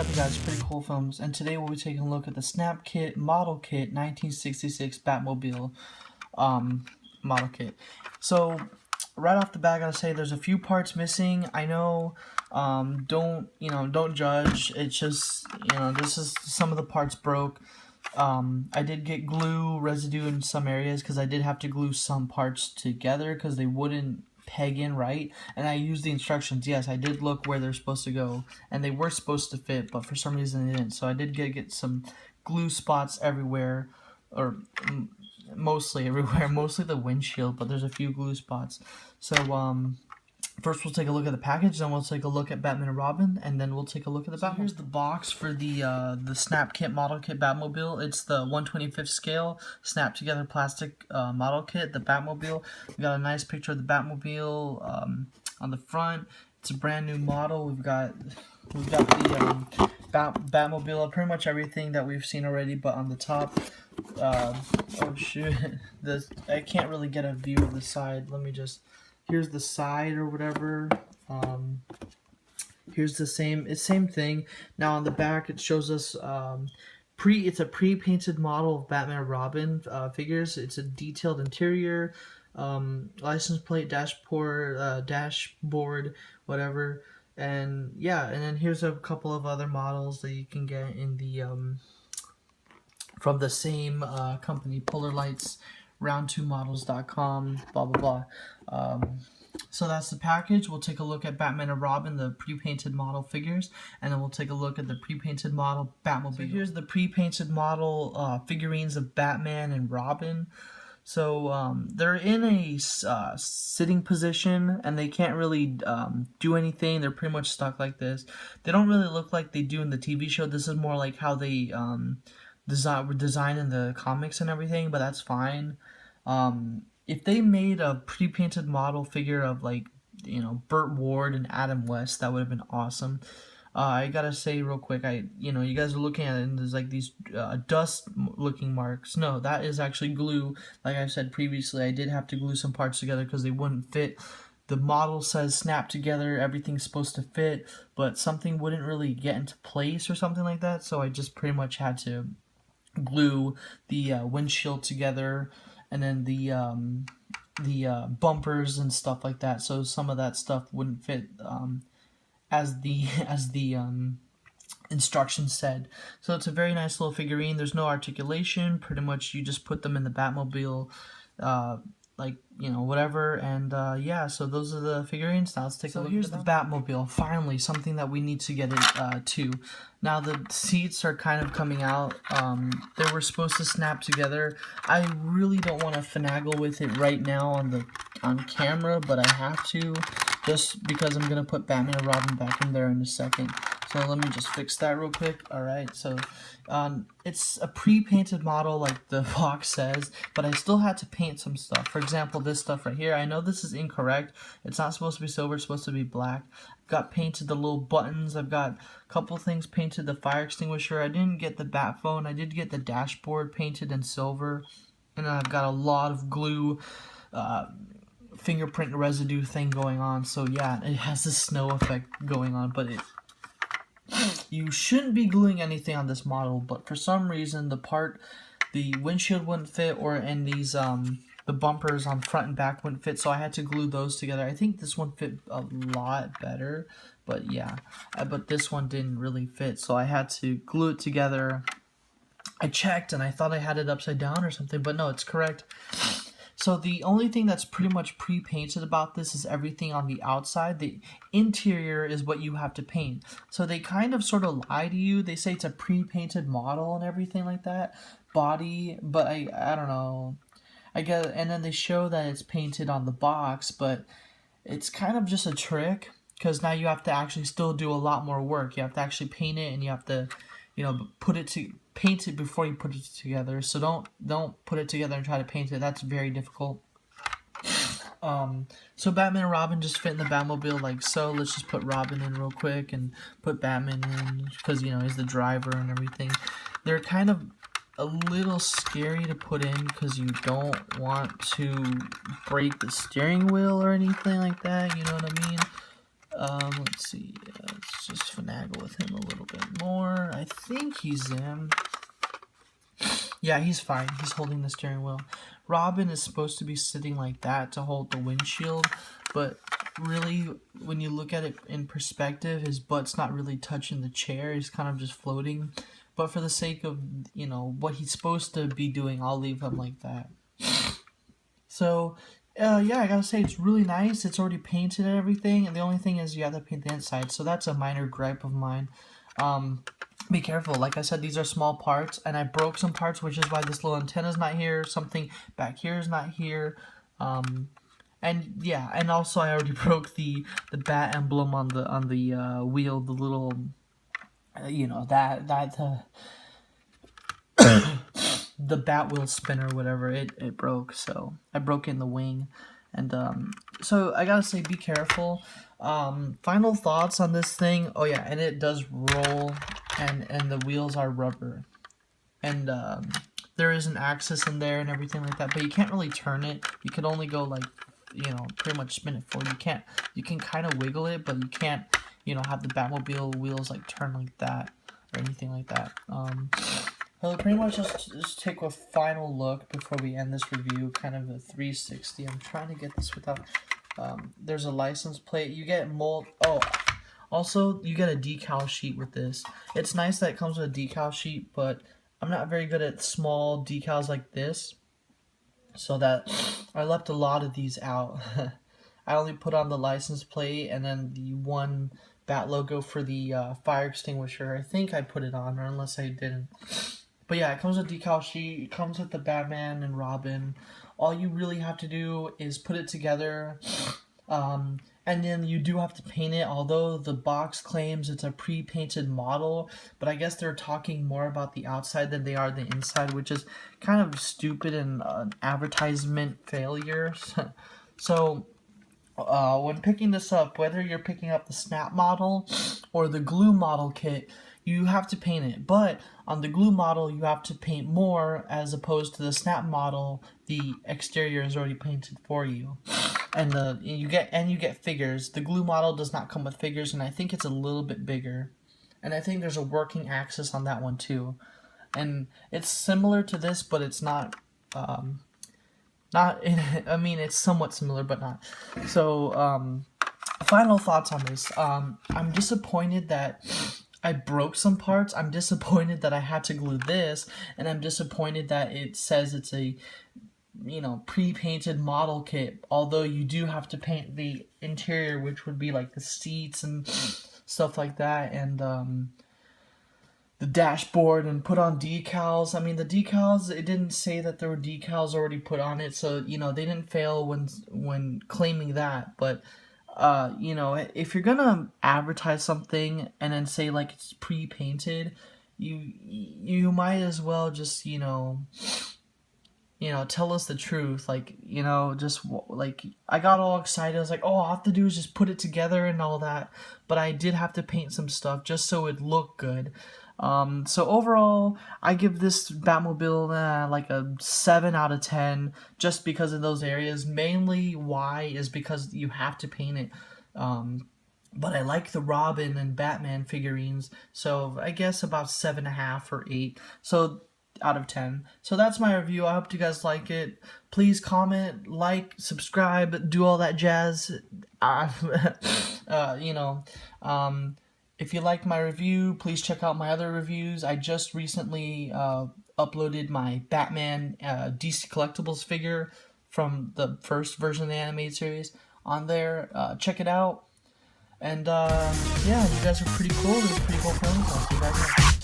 up, you guys? Pretty cool films, and today we'll be taking a look at the Snap Kit Model Kit 1966 Batmobile model kit. So right off the bat, I gotta say there's a few parts missing. I know, don't judge. It's just, this is some of the parts broke. I did get glue residue in some areas because I did have to glue some parts together because they wouldn't peg in right, and I used the instructions. Yes, I did look where they're supposed to go, and they were supposed to fit, but for some reason they didn't. So I did get some glue spots everywhere, or mostly everywhere, mostly the windshield, but there's a few glue spots. So first we'll take a look at the package, then we'll take a look at Batman and Robin, and then we'll take a look at the Batmobile. Here's the box for the Snap Kit Model Kit Batmobile. It's the 1/25th scale snap together plastic model kit, the Batmobile. We got a nice picture of the Batmobile on the front. It's a brand new model. We've got the Batmobile, pretty much everything that we've seen already, but on the top, oh shoot, I can't really get a view of the side. Let me just. Here's the side or whatever. Here's the same thing. Now on the back it shows us it's a pre-painted model of Batman and Robin figures. It's a detailed interior, license plate, dashboard, whatever. And yeah, and then here's a couple of other models that you can get in the from the same company, Polar Lights. Round2models.com, blah blah blah. So that's the package. We'll take a look at Batman and Robin, the pre-painted model figures, and then we'll take a look at the pre-painted model Batmobile. So here's the pre-painted model figurines of Batman and Robin. So they're in a sitting position, and they can't really do anything. They're pretty much stuck like this. They don't really look like they do in the TV show. This is more like how they design in the comics and everything, but that's fine. If they made a pre-painted model figure of, like, Burt Ward and Adam West, that would have been awesome. I gotta say real quick, you guys are looking at it and there's like these dust looking marks. No, that is actually glue. Like I said previously, I did have to glue some parts together because they wouldn't fit. The model says snap together, everything's supposed to fit, but something wouldn't really get into place or something like that, so I just pretty much had to glue the windshield together, and then the bumpers and stuff like that, so some of that stuff wouldn't fit as the instructions said. So it's a very nice little figurine. There's no articulation. Pretty much you just put them in the Batmobile, whatever, and yeah, so those are the figurines. Now let's take a look. So here's the Batmobile, finally something that we need to get it to. Now the seats are kind of coming out. They were supposed to snap together. I really don't want to finagle with it right now on camera, but I have to, just because I'm gonna put Batman and Robin back in there in a second. So let me just fix that real quick. Alright, so it's a pre-painted model like the box says, but I still had to paint some stuff. For example, this stuff right here. I know this is incorrect. It's not supposed to be silver, it's supposed to be black. I've got painted the little buttons. I've got a couple things painted, the fire extinguisher. I didn't get the bat phone. I did get the dashboard painted in silver. And then I've got a lot of glue, fingerprint residue thing going on. So yeah, it has the snow effect going on, but you shouldn't be gluing anything on this model, but for some reason the windshield wouldn't fit, and these the bumpers on front and back wouldn't fit, so I had to glue those together. I think this one fit a lot better, but yeah, but this one didn't really fit, so I had to glue it together. I checked and I thought I had it upside down or something, but no, it's correct. So the only thing that's pretty much pre-painted about this is everything on the outside. The interior is what you have to paint. So they kind of sort of lie to you. They say it's a pre-painted model and everything like that. Body, but I don't know. I guess, and then they show that it's painted on the box, but it's kind of just a trick, because now you have to actually still do a lot more work. You have to actually paint it, and you have to, paint it before you put it together. So don't put it together and try to paint it. That's very difficult. So Batman and Robin just fit in the Batmobile like so. Let's just put Robin in real quick and put Batman in, because he's the driver and everything. They're kind of a little scary to put in because you don't want to break the steering wheel or anything like that, you know what I mean? Let's see, let's just finagle snuggle with him a little bit more. I think he's in. Yeah, he's fine. He's holding the steering wheel. Robin is supposed to be sitting like that to hold the windshield, but really, when you look at it in perspective, his butt's not really touching the chair. He's kind of just floating. But for the sake of, you know, what he's supposed to be doing, I'll leave him like that. So, yeah, I gotta say, it's really nice. It's already painted and everything, and the only thing is you have to paint the inside. So that's a minor gripe of mine. Be careful. Like I said, these are small parts, and I broke some parts, which is why this little antenna's not here. Something back here is not here. And yeah, and also I already broke the bat emblem on the wheel, the little, you know, the bat wheel spinner, whatever, it broke. So I broke in the wing, and so I gotta say, be careful. Final thoughts on this thing. Oh yeah, and it does roll. And the wheels are rubber, and there is an axis in there and everything like that, but you can't really turn it. You can only go like, you know, pretty much spin it forward. You can kind of wiggle it, but you can't, you know, have the Batmobile wheels like turn like that or anything like that. So pretty much just take a final look before we end this review, kind of a 360. I'm trying to get this without, there's a license plate. You get mold, also, you get a decal sheet with this. It's nice that it comes with a decal sheet, but I'm not very good at small decals like this, so that I left a lot of these out. I only put on the license plate and then the one bat logo for the fire extinguisher. I think I put it on, or unless I didn't. But yeah, it comes with a decal sheet. It comes with the Batman and Robin. All you really have to do is put it together. And then you do have to paint it, although the box claims it's a pre-painted model, but I guess they're talking more about the outside than they are the inside, which is kind of stupid and an advertisement failure. So when picking this up, whether you're picking up the snap model or the glue model kit, you have to paint it. But on the glue model, you have to paint more, as opposed to the snap model, the exterior is already painted for you. And you get figures. The glue model does not come with figures, and I think it's a little bit bigger. And I think there's a working axis on that one too. And it's similar to this, but it's not. I mean, it's somewhat similar, but not. So, final thoughts on this. I'm disappointed that I broke some parts. I'm disappointed that I had to glue this, and I'm disappointed that it says it's a, you know, pre-painted model kit, although you do have to paint the interior, which would be like the seats and stuff like that, and the dashboard, and put on decals. I mean, the decals, it didn't say that there were decals already put on it, so, you know, they didn't fail when claiming that. But you know, if you're gonna advertise something and then say like it's pre-painted, you might as well just, you know, tell us the truth. Like, you know, just like, I got all excited. I was like, oh, all I have to do is just put it together and all that. But I did have to paint some stuff just so it looked good. So overall, I give this Batmobile like a 7 out of 10, just because of those areas. Mainly why is because you have to paint it. But I like the Robin and Batman figurines, so I guess about 7.5 or 8. So out of 10. So that's my review. I hope you guys like it. Please comment, like, subscribe, do all that jazz. You know, if you liked my review, please check out my other reviews. I just recently uploaded my Batman DC Collectibles figure from the first version of the animated series on there. Check it out. And yeah, you guys are pretty cool. It was pretty cool films. I'll see you guys next.